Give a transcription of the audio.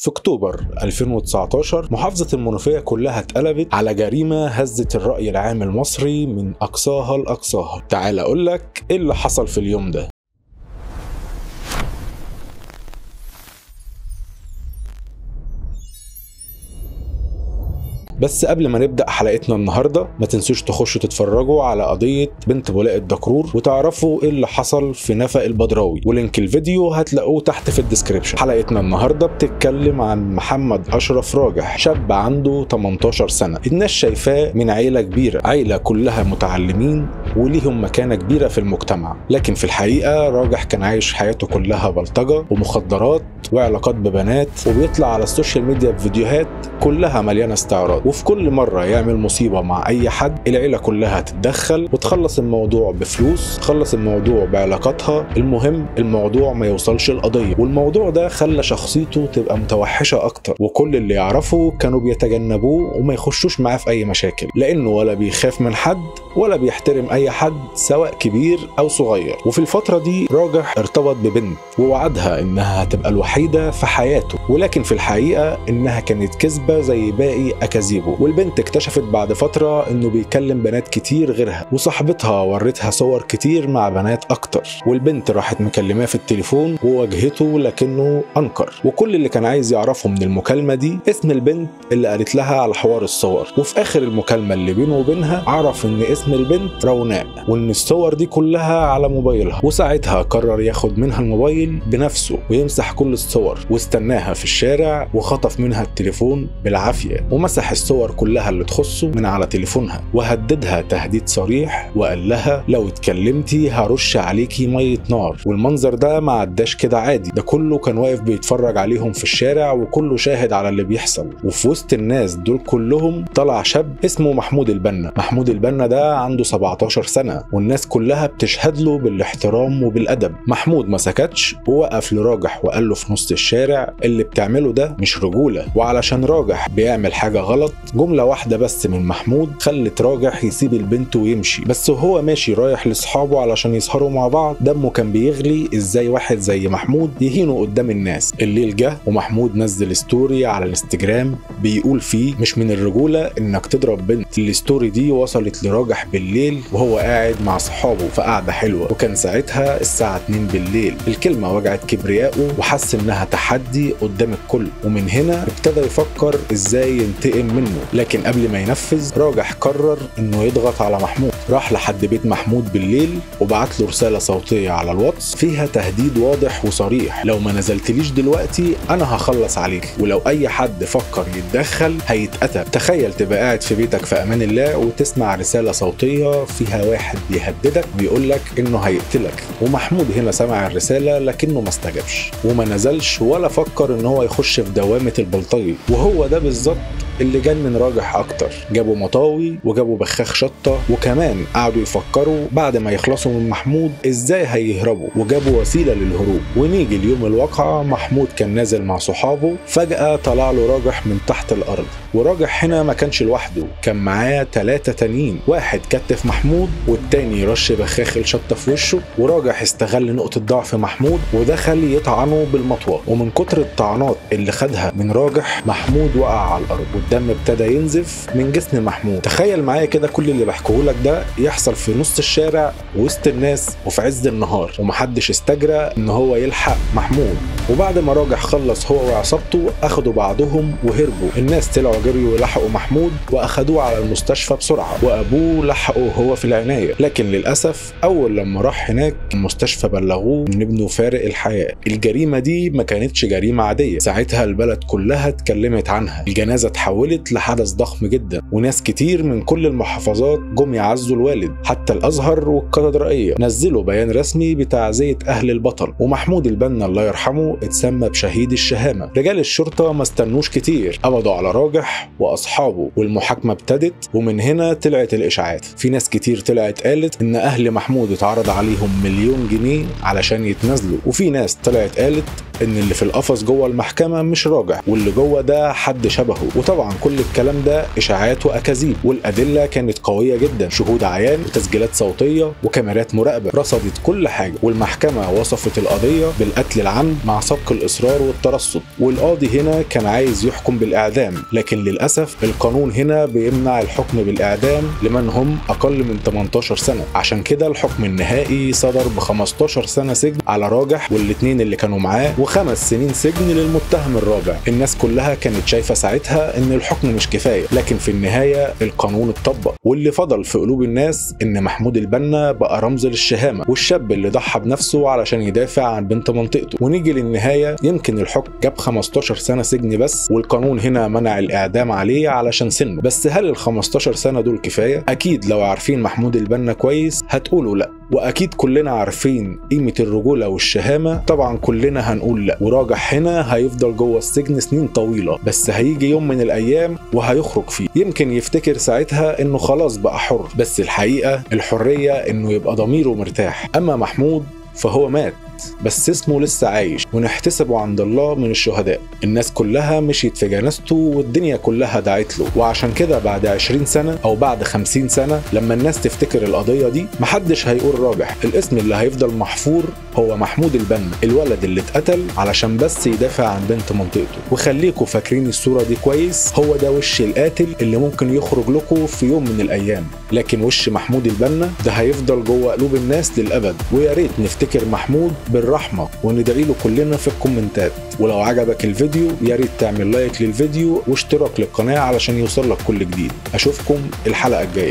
في أكتوبر 2019 محافظة المنوفية كلها اتقلبت على جريمة هزت الرأي العام المصري من أقصاها لأقصاها. تعال أقولك إيه اللي حصل في اليوم ده. بس قبل ما نبدأ حلقتنا النهاردة ما تنسوش تخشوا تتفرجوا على قضية بنت بولاء الدكرور وتعرفوا ايه اللي حصل في نفق البدراوي، ولينك الفيديو هتلاقوه تحت في الديسكريبشن. حلقتنا النهاردة بتتكلم عن محمد أشرف راجح، شاب عنده 18 سنة. الناس شايفاه من عيلة كبيرة، عيلة كلها متعلمين وليهم مكانة كبيرة في المجتمع، لكن في الحقيقة راجح كان عايش حياته كلها بلطجة ومخدرات وعلاقات ببنات، وبيطلع على السوشيال ميديا بفيديوهات كلها مليانة استعراض، وفي كل مرة يعمل مصيبة مع أي حد العيلة كلها تتدخل وتخلص الموضوع بفلوس، تخلص الموضوع بعلاقاتها، المهم الموضوع ما يوصلش القضية. والموضوع ده خلى شخصيته تبقى متوحشة أكتر، وكل اللي يعرفوا كانوا بيتجنبوه وما يخشوش معاه في أي مشاكل، لأنه ولا بيخاف من حد ولا بيحترم أي حد سواء كبير أو صغير. وفي الفترة دي راجح ارتبط ببنت ووعدها إنها هتبقى الوحيدة في حياته، ولكن في الحقيقة إنها كانت كذبة زي باقي أكاذيبه. والبنت اكتشفت بعد فترة إنه بيكلم بنات كتير غيرها، وصاحبتها ورتها صور كتير مع بنات أكتر، والبنت راحت مكلماه في التليفون وواجهته لكنه أنكر. وكل اللي كان عايز يعرفه من المكالمة دي اسم البنت اللي قالت لها على حوار الصور، وفي آخر المكالمة اللي بينه وبينها عرف إن اسم البنت روناء، وإن الصور دي كلها على موبايلها. وساعتها قرر ياخد منها الموبايل بنفسه ويمسح كل الصور، واستناها في الشارع وخطف منها التليفون بالعافية ومسح الصور كلها اللي تخصه من على تليفونها، وهددها تهديد صريح وقال لها لو اتكلمتي هرش عليكي مية نار. والمنظر ده ما عداش كده عادي، ده كله كان واقف بيتفرج عليهم في الشارع وكله شاهد على اللي بيحصل. وفي وسط الناس دول كلهم طلع شاب اسمه محمود البنا. محمود البنا ده عنده 17 سنة والناس كلها بتشهد له بالاحترام وبالأدب. محمود ما سكتش ووقف لراجح وقال له في نص الشارع اللي بتعمله ده مش رجولة. وعلشان راجح بيعمل حاجة غلط، جملة واحدة بس من محمود خلت راجح يسيب البنت ويمشي. بس وهو ماشي رايح لاصحابه علشان يسهروا مع بعض دمه كان بيغلي ازاي واحد زي محمود يهينه قدام الناس. الليل جه ومحمود نزل ستوري على الانستجرام بيقول فيه مش من الرجولة انك تضرب بنت. الستوري دي وصلت لراجح بالليل وهو قاعد مع صحابه في قعدة حلوة، وكان ساعتها الساعة 2 بالليل. الكلمة وجعت كبرياءه وحس انها تحدي قدام الكل، ومن هنا ابتدى يفكر ازاي ينتقم منه. لكن قبل ما ينفذ راجح قرر انه يضغط على محمود. راح لحد بيت محمود بالليل وبعت له رسالة صوتية على الواتس فيها تهديد واضح وصريح، لو ما نزلتليش دلوقتي انا هخلص عليك، ولو اي حد فكر يتدخل هيتقتل. تخيل تبقى قاعد في بيتك في امان الله وتسمع رسالة صوتية فيها واحد بيهددك بيقول لك انه هيقتلك. ومحمود هنا سمع الرسالة لكنه ما استجابش وما نزلش ولا فكر ان هو يخش في دوامة البلطجي. وهو ده بالظبط اللي جنن راجح اكتر. جابوا مطاوي وجابوا بخاخ شطه، وكمان قعدوا يفكروا بعد ما يخلصوا من محمود ازاي هيهربوا، وجابوا وسيله للهروب. ونيجي اليوم الواقعه، محمود كان نازل مع صحابه، فجاه طلع له راجح من تحت الارض. وراجح هنا ما كانش لوحده، كان معاه 3 تانيين، واحد كتف محمود والتاني رش بخاخ الشطه في وشه. وراجح استغل نقطه ضعف محمود ودخل يطعنه بالمطوه، ومن كتر الطعنات اللي خدها من راجح محمود وقع على الارض والدم ابتدى ينزف من جسم محمود. تخيل معايا كده كل اللي بحكيهولك ده يحصل في نص الشارع وسط الناس وفي عز النهار، ومحدش استجرى ان هو يلحق محمود. وبعد ما راجح خلص هو وعصابته اخدوا بعضهم وهربوا. الناس طلعوا جريوا يلحقوا محمود واخدوه على المستشفى بسرعه، وابوه لحقه هو في العنايه. لكن للاسف اول لما راح هناك المستشفى بلغوه ان ابنه فارق الحياه. الجريمه دي ما كانتش جريمه عاديه، ساعتها البلد كلها اتكلمت عنها. الجنازه اتحولت لحدث ضخم جدا، وناس كتير من كل المحافظات جم يعزوا الوالد. حتى الازهر والكاتدرائيه نزلوا بيان رسمي بتعزيه اهل البطل. ومحمود البنا الله يرحمه اتسمى بشهيد الشهامه. رجال الشرطه ما استنوش كتير، قبضوا على راجح واصحابه والمحاكمه ابتدت. ومن هنا طلعت الاشاعات. في ناس كتير طلعت قالت ان اهل محمود اتعرض عليهم 1,000,000 جنيه علشان يتنازلوا، وفي ناس طلعت قالت ان اللي في القفص جوه المحكمه مش راجح واللي جوه ده حد شبهه. وطبعا كل الكلام ده اشاعات واكاذيب، والادله كانت قويه جدا. شهود ودعيان وتسجيلات صوتيه وكاميرات مراقبه رصدت كل حاجه، والمحكمه وصفت القضيه بالقتل العمد مع سبق الاصرار والترصد. والقاضي هنا كان عايز يحكم بالاعدام، لكن للاسف القانون هنا بيمنع الحكم بالاعدام لمن هم اقل من 18 سنه. عشان كده الحكم النهائي صدر ب 15 سنه سجن على راجح والاثنين اللي كانوا معاه، و5 سنين سجن للمتهم الرابع. الناس كلها كانت شايفه ساعتها ان الحكم مش كفايه، لكن في النهايه القانون اتطبق، واللي فضل في قلوب الناس ان محمود البنا بقى رمز للشهامه والشاب اللي ضحى بنفسه علشان يدافع عن بنت منطقته. ونيجي للنهايه، يمكن الحكم جاب 15 سنه سجن بس، والقانون هنا منع الاعدام عليه علشان سنه. بس هل ال 15 سنه دول كفايه؟ اكيد لو عارفين محمود البنا كويس هتقولوا لا، واكيد كلنا عارفين قيمه الرجوله والشهامه، طبعا كلنا هنقول لا. وراجح هنا هيفضل جوه السجن سنين طويله، بس هيجي يوم من الايام وهيخرج فيه. يمكن يفتكر ساعتها انه خلاص بقى حر، بس الحقيقه الحريه انه يبقى ضميره مرتاح. اما محمود فهو مات، بس اسمه لسه عايش ونحتسبه عند الله من الشهداء. الناس كلها مشيت في جنازته والدنيا كلها دعت له، وعشان كده بعد 20 سنة أو بعد 50 سنة لما الناس تفتكر القضية دي محدش هيقول راجح. الاسم اللي هيفضل محفور هو محمود البنا، الولد اللي اتقتل علشان بس يدافع عن بنت منطقته. وخليكوا فاكرين الصورة دي كويس، هو ده وش القاتل اللي ممكن يخرج لكم في يوم من الأيام، لكن وش محمود البنا ده هيفضل جوه قلوب الناس للأبد. ويا ريت نفتكر محمود بالرحمة وندعي له كلنا في الكومنتات. ولو عجبك الفيديو يا ريت تعمل لايك للفيديو واشتراك للقناة علشان يوصلك كل جديد. اشوفكم الحلقة الجاية.